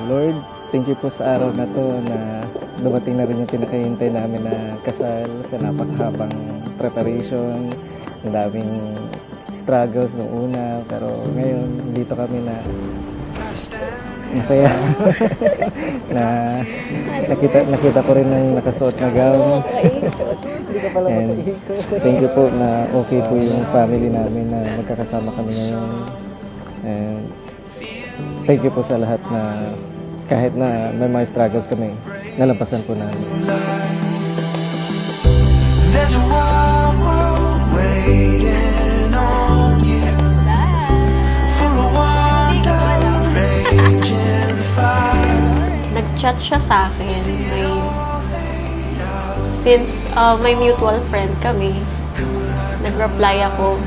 Lord, thank you po sa araw na to na dumating na rin yung pinakahintay namin na kasal sa napakahabang preparation. Ang daming struggles noong una, pero ngayon dito kami na masaya. na nakita ko rin ng nakasuot na gown. And thank you po na okay po yung family namin na magkakasama kami ngayon. And thank you po sa lahat na kahit na may mga struggles kami, nalampasan po namin. There's a wild world waiting on you, full of wonder, raging fire. Nag-chat siya sa akin. Since may mutual friend kami, nag-reply ako.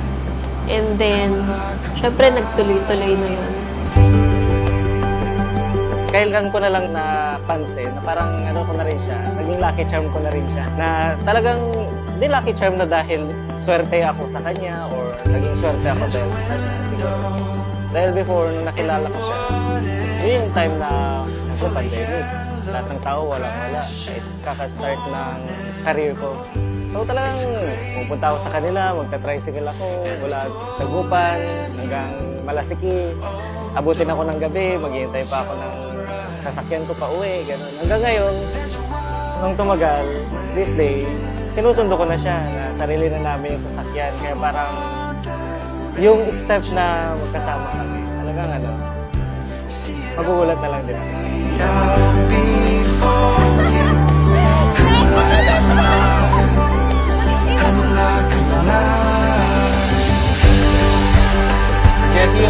And then, syempre nagtuloy-tuloy na yun. Kailan ko na lang napansin na parang ano ko na rin siya, naging lucky charm ko na rin siya. Na talagang, hindi lucky charm na dahil swerte ako sa kanya or naging swerte ako dahil sa kanya siguro. Dahil before, nung nakilala ko siya, yun yung time na nagpo-pandemic. Lahat ng tao walang-wala. Kaka-start ng career ko. So talagang pupunta ako sa kanila, magta-tricycle ako, mula Tagupan hanggang Malasiki. Abutin ako ng gabi, maghihintay pa ako ng sasakyan ko pa uwi, gano'n. Hanggang ngayon, nung tumagal, this day, sinusundo ko na siya, na sarili na namin yung sasakyan. Kaya parang yung step na magkasama kami, talagang ano, magugulat na lang din ako. Jackie,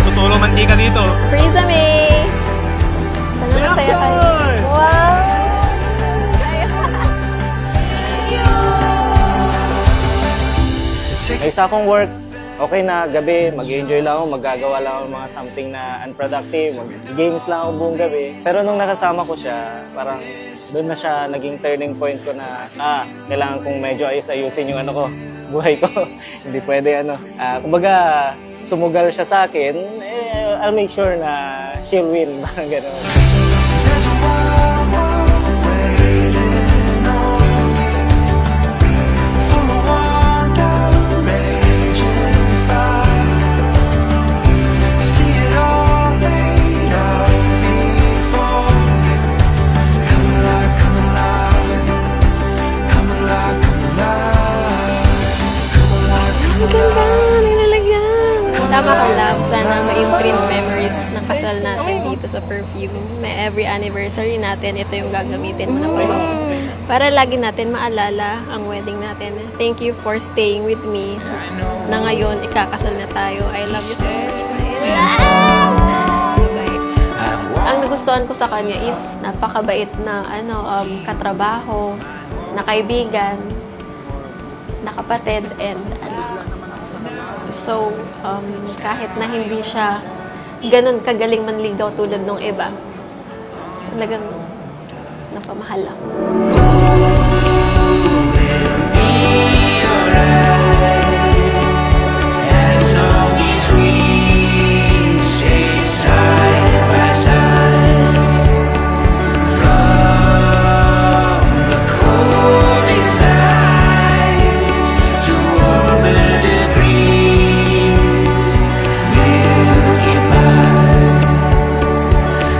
Tutulong mantika dito. Frieza May! Sana masaya kayo. Wow! May isa akong work, okay na, gabi, mag-enjoy lang ako, magagawa lang ako mga something na unproductive, mag-games lang ako buong gabi. Pero nung nakasama ko siya, parang doon na siya naging turning point ko na, kailangan kong medyo ayusin yung ano ko, buhay ko. Hindi pwede ano. Kumbaga, sumugal siya sa akin, I'll make sure na she'll win, parang gano'n. There's a wild world waiting on you, full of wonder, raging fire. See it all laid out before you. Come alive, come alive, come alive, come alive, come alive, come Ang ganda! alive. Nilalagyan! Tama ka, love. Sana ma-imprint memories ng kasal natin dito sa Perfume. Na every anniversary natin, ito yung gagamitin mo na perfume. Para lagi natin maalala ang wedding natin. Thank you for staying with me. Na ngayon, ikakasal na tayo. I love you so much. Bye. Ang nagustuhan ko sa kanya is napakabait na katrabaho, na kaibigan, na kapatid, and so, kahit na hindi siya ganun kagaling manligaw tulad nung iba, talagang napamahal lang. As long as we stay side by side, from the coldest nights to warmer degrees, we'll get by.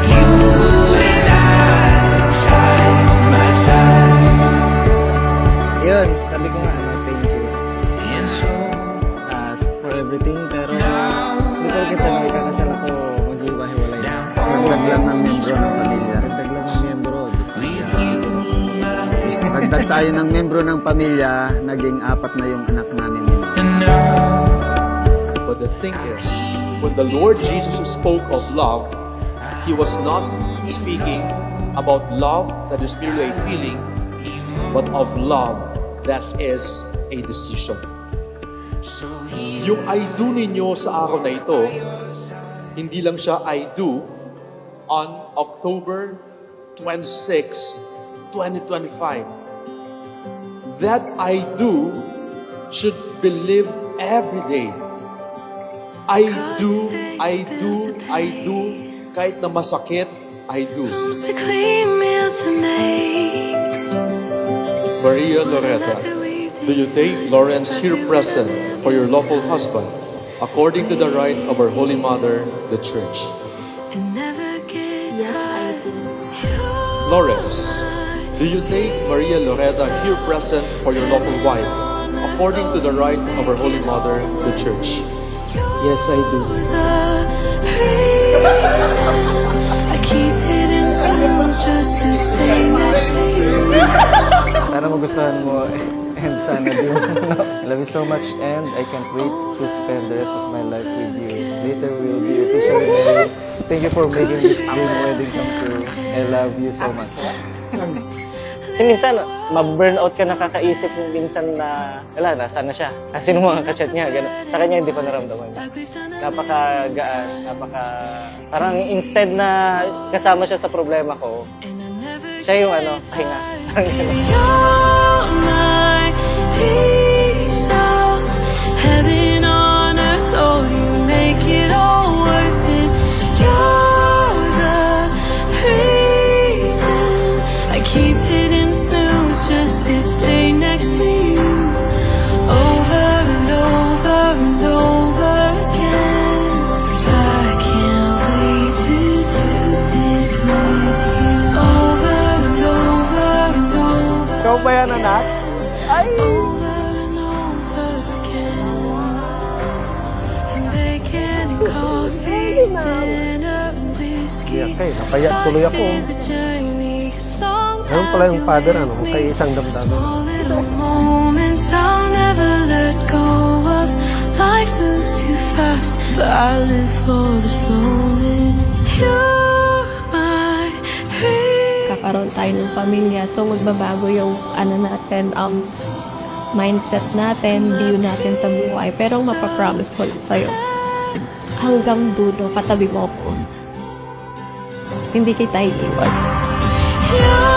You and I, side by side. Yun, sabi ko nga, thank you. And so For everything, pero hindi ko kita na ikakasal ako, mag-iwahiwalay. Dagdag lang ng membro ng pamilya. Dagdag lang ng miyembro. Dagdag tayo ng membro ng pamilya, naging 4 na yung anak namin ni Mama. But the thing is, when the Lord Jesus spoke of love, He was not speaking about love that is merely a feeling, but of love that is a decision. Yung I do ninyo sa araw na ito, hindi lang siya I do on October 26, 2025. that I do should be lived every day. I do, kahit na masakit, I do. To clean meals to make. Maria Loretta, do you take Lawrence here present for your lawful husband, according to the right of our Holy Mother, the Church? And never get Yes, I do. Lawrence, do you take Maria Loretta here present for your lawful wife, according to the right of our Holy Mother, the Church? Yes, I do. I keep hitting snooze just to stay next to you. Sana magustuhan mo and sana din. I love you so much and I can't wait to spend the rest of my life with you. Later we'll be officially married. Thank you for making this dream wedding come true. I love you so much. Kasi minsan, ma-burnout ka na kakaisip mo minsan na, wala, nasaan na siya? Kasi nung mga kachat niya, gano'n. Sa kanya, hindi ko naramdaman. Napaka-gaan, parang instead na kasama siya sa problema ko, siya yung pahinga. Parang gano'n. You're my piece of heaven on earth. Oh, you make it all worth it. You're the reason I keep hitting snooze just to stay next to you. Over and over and over again. I can't wait to do this with you. Over and over and over. Ikaw ba yan, anak? Over and over again. And bacon and coffee, dinner and whiskey. Okay, napayat tuloy ako. Life is a journey, as long Ganun pala yung as father, you're with kay me. isang damdamin. Small little moments I'll never let go of. Life moves too fast, but I live for the slowness. You're my reason. Kakaroon tayo ng pamilya. So, magbabago yung natin, mindset natin, view natin sa buhay. Pero ang mapapromise ko lang sa'yo, hanggang dulo, katabi mo ako. Hindi kita iiwan. You're